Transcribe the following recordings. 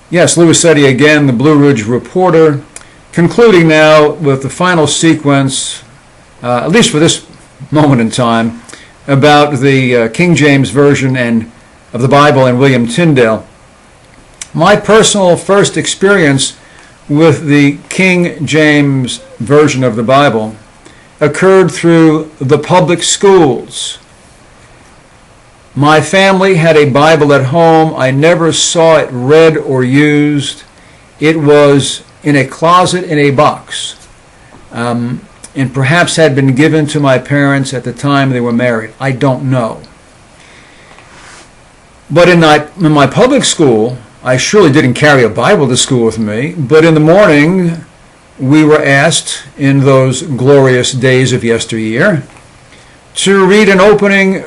Yes, Louis Setti again, the Blue Ridge Reporter, concluding now with the final sequence, at least for this moment in time, about the King James Version and of the Bible and William Tyndale. My personal first experience with the King James Version of the Bible occurred through the public schools. My family had a Bible at home. I never saw it read or used. It was in a closet in a box, and perhaps had been given to my parents at the time they were married. I don't know. But in my public school, I surely didn't carry a Bible to school with me, but in the morning we were asked, in those glorious days of yesteryear, to read an opening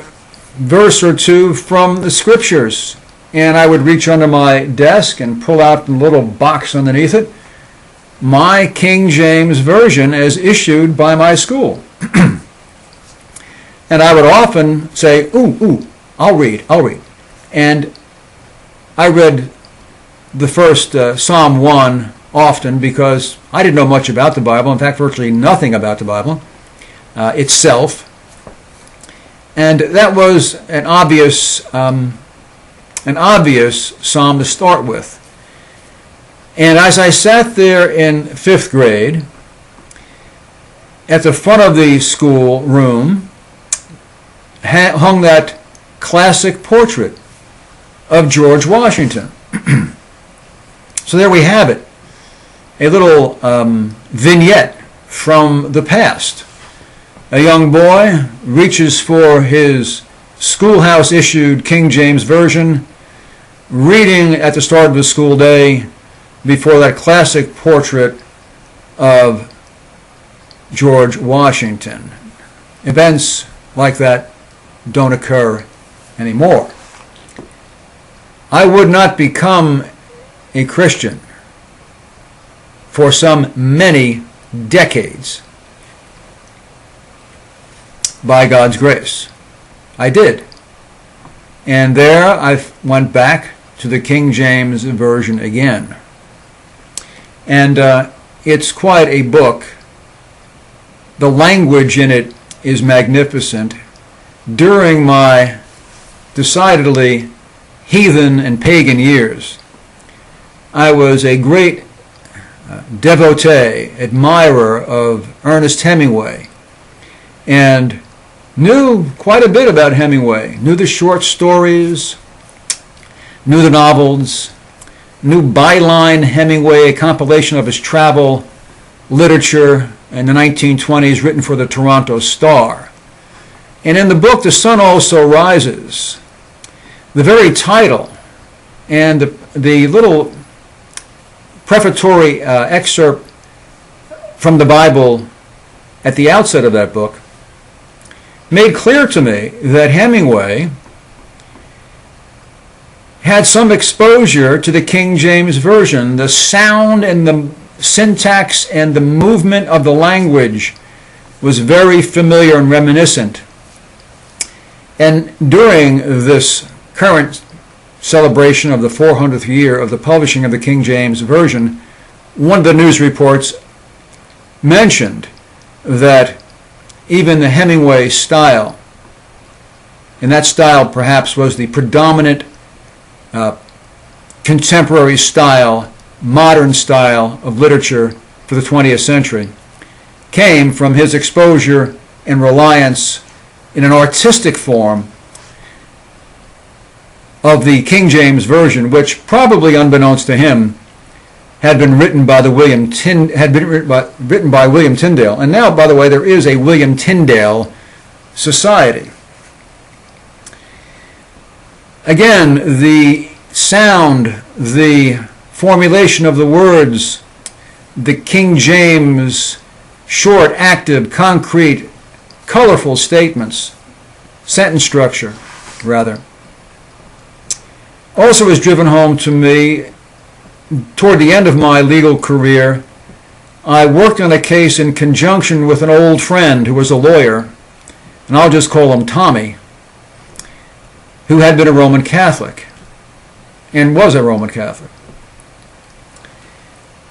verse or two from the Scriptures. And I would reach under my desk and pull out a little box underneath it my King James Version as issued by my school. And I would often say, ooh, I'll read. And I read the first Psalm 1 often because I didn't know much about the Bible, in fact virtually nothing about the Bible itself. And that was an obvious psalm to start with. And as I sat there in 5th grade, at the front of the school room hung that classic portrait of George Washington. So there we have it, a little vignette from the past. A young boy reaches for his schoolhouse-issued King James Version, reading at the start of the school day before that classic portrait of George Washington. Events like that don't occur anymore. I would not become a Christian for some many decades by God's grace. I did. And there I went back to the King James Version again. And it's quite a book. The language in it is magnificent. During my decidedly heathen and pagan years, I was a great devotee, admirer of Earnest Hemingway, and knew quite a bit about Hemingway, knew the short stories, knew the novels, knew Byline Hemingway, a compilation of his travel literature in the 1920s written for the Toronto Star. And in the book, The Sun Also Rises, the very title and the little prefatory excerpt from the Bible at the outset of that book made clear to me that Hemingway had some exposure to the King James Version. The sound and the syntax and the movement of the language was very familiar and reminiscent. And during this current celebration of the 400th year of the publishing of the King James Version, one of the news reports mentioned that even the Hemingway style, and that style perhaps was the predominant contemporary style, modern style of literature for the 20th century, came from his exposure and reliance in an artistic form of the King James Version, which probably unbeknownst to him had been written by William Tyndale. And now, by the way, there is a William Tyndale Society. Again, the sound, the formulation of the words, the King James short, active, concrete, colorful statements, sentence structure, rather, also was driven home to me toward the end of my legal career. I worked on a case in conjunction with an old friend who was a lawyer, and I'll just call him Tommy, who had been a Roman Catholic and was a Roman Catholic.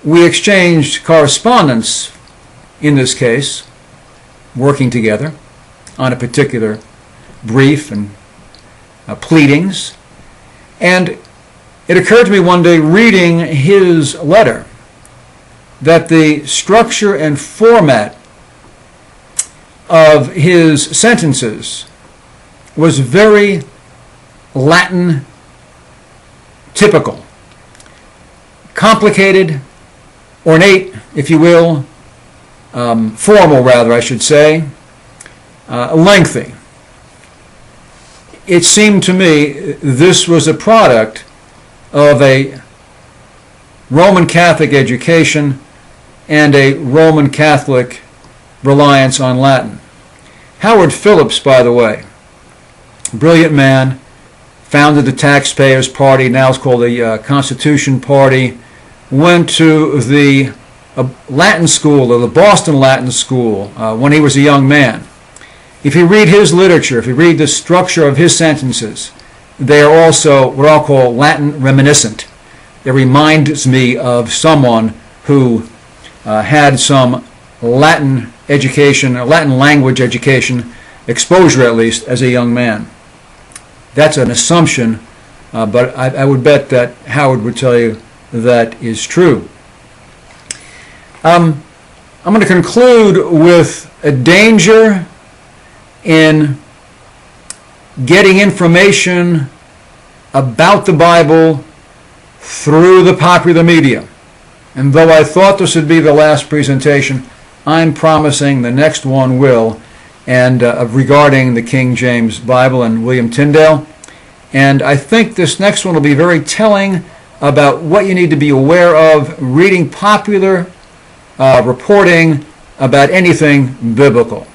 We exchanged correspondence, in this case, working together on a particular brief and pleadings. And it occurred to me one day, reading his letter, that the structure and format of his sentences was very Latin typical. Complicated, ornate, if you will, formal rather, I should say, lengthy. It seemed to me this was a product of a Roman Catholic education and a Roman Catholic reliance on Latin. Howard Phillips, by the way, brilliant man, founded the Taxpayers Party, now it's called the Constitution Party, went to the Latin school, or the Boston Latin School, when he was a young man. If you read his literature, if you read the structure of his sentences, they are also what I'll call Latin reminiscent. It reminds me of someone who had some Latin education, or Latin language education, exposure at least, as a young man. That's an assumption, but I would bet that Howard would tell you that is true. I'm going to conclude with a danger in getting information about the Bible through the popular media. And though I thought this would be the last presentation, I'm promising the next one will, and regarding the King James Bible and William Tyndale. And I think this next one will be very telling about what you need to be aware of reading popular reporting about anything biblical.